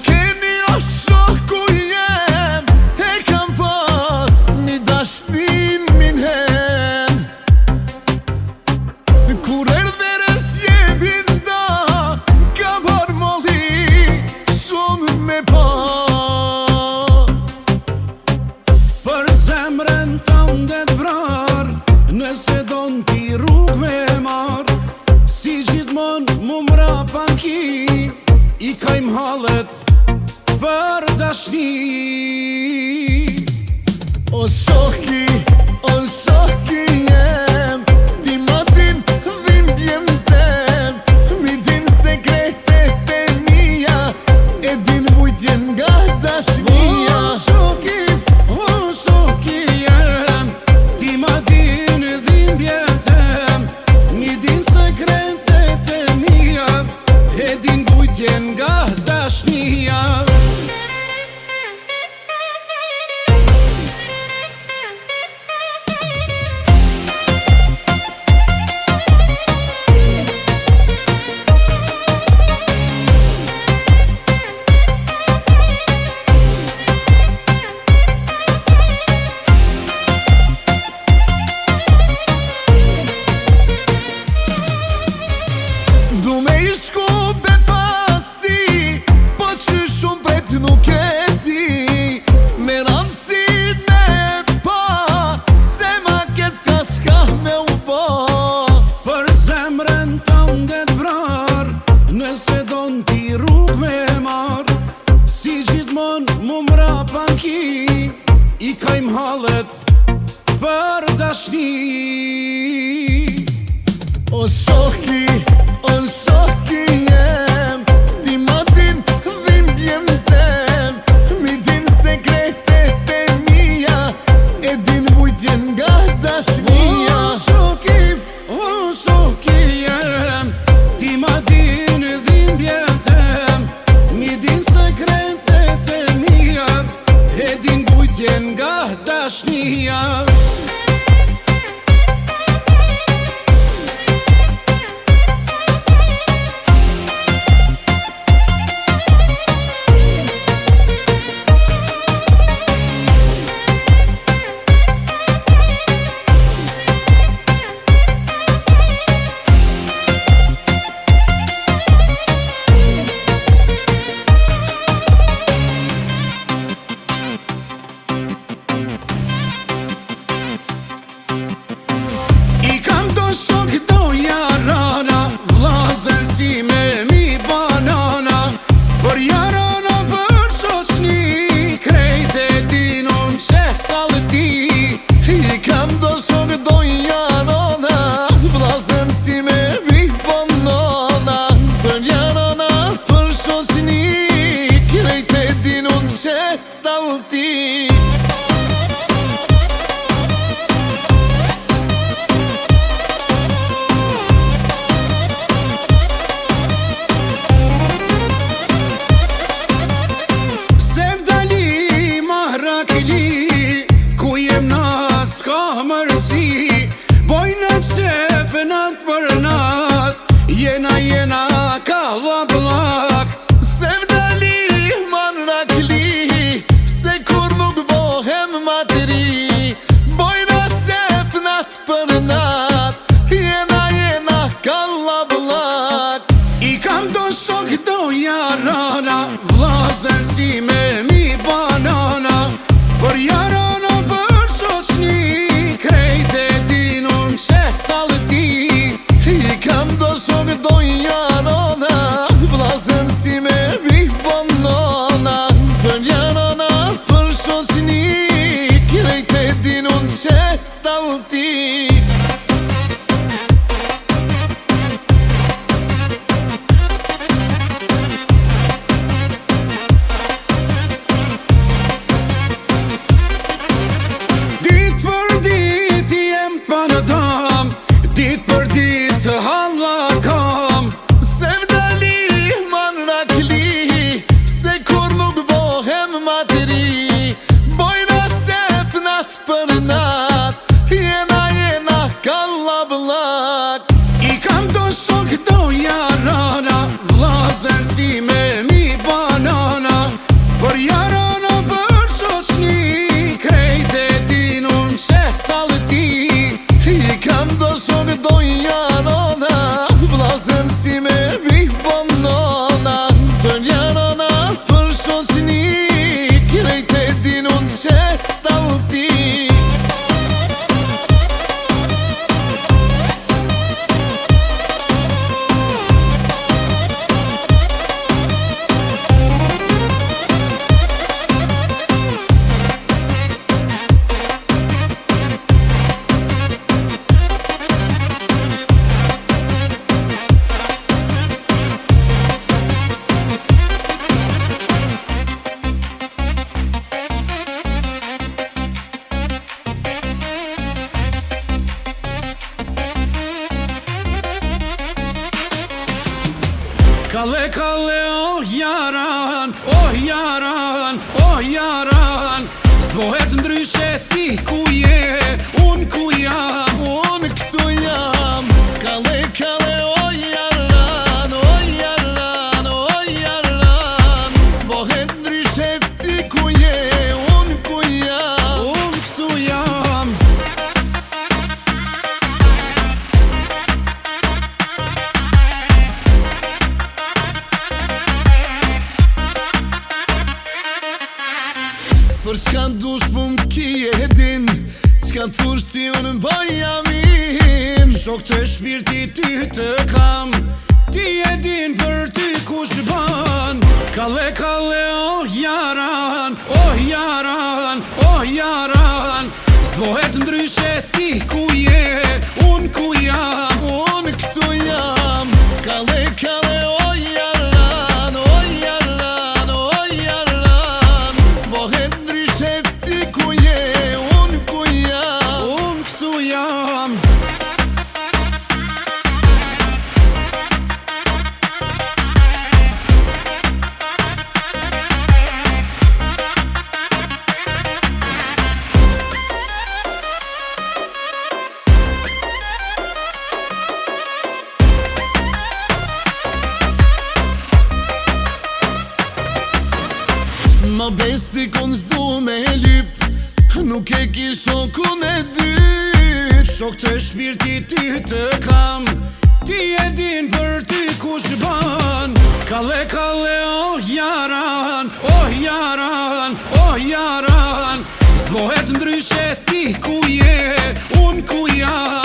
keni o shoku jem, e kam pas një dashnin minhen. Kur erdherës jebinda, ka barmolli shumë me pa. Për zemrën tënde t'vrar, nëse don t'i rrug me mar, si gjithmon mu mrapa ki, i kajm hallet për dashni. O shoki jem, ti ma din dhimbjen tem, mi din sekretet e mija, e din vujtjen nga dashnia. O shoki jem, ti ma din dhimbjen tem, mi din sekretet e mija, e din vujtjen nga dashnia. Du me i shku befasi, po që shumë pret nuk e di, me rëndësit me pa, se ma ketë s'ka qka me u pa. Për zemrën tënde t'vrar, nëse don t'i rrug me mar, si gjithmon mu mrapa ki, i kajm hallet për dashni. O shoki jem, ti ma din dhimbjen tem, mi din sekretet e mija, e din vujtjen nga dashnia. O shoki jem, ti ma din dhimbjen tem, mi din sekretet e mija, e din vujtjen nga dashnia. Si me mi banana, për jarana për shoqni, krejt e din unë që salti. I kam do shok do jarana, vlazen si me mi banana, për jarana për shoqni, krejt e din unë që salti. Ku jem na s'ka mërzi, bojnë qef nat për nat, jena kalla blak. Se vdali man rakli, se kur nuk bohem matri, bojnë qef nat për nat, jena kalla blak. I kam do shok do jarana, vlazen si me mi banana, për jarana për shoqni, krejt e din unë që salti. I kam do shok do jarana, vlazen si me mi banana, për jarana për shoqni, krejt e din unë që salti. Dit për dit halla kam, se vdali man rakli, se kur nuk bohem matri, bojna qef nat për nat, jena kalla blak. I kam do shok do jarana, vlazen si me mi banana, Për jarana për shoqni, krejt e din unë që salë ti. I kam do shok do jarana, vlasën si me vi banana. Për jarana për shoqni, krejt e din unë që salë ti. Kalle, kalle, oh jaran, oh jaran, oh jaran. S'bohet ndryshe ti ku je, unë ku jam, unë këtu jam. Kalle, kalle, oh jaran, oh jaran, oh jaran. S'bohet ndryshe ti ku je, unë ku jam, unë këtu jam. Për s'ka ndush po m'kije din, c'ka thush ti unë m'bajamim. Shok të shpirti ty të kam, ti e din për ty kush ban. Kalle, kalle, oh jaran, oh jaran, oh jaran. S'bohet ndryshe ti ku je, unë ku jam, unë këtu jam. Kalle, kalle, oh jaran, oh jaran, oh jaran. S'bohet ndryshe ti ku je, unë ku jam, unë këtu jam. Ma besti kon s'du me lyp, nuk e ki shokun e dyt. Shok të shpirti ty të kam, ti e din për ty kush ban. Kalle, kalle, oh jaran, oh jaran, oh jaran. S'bohet ndryshe ti ku je, unë ku jam.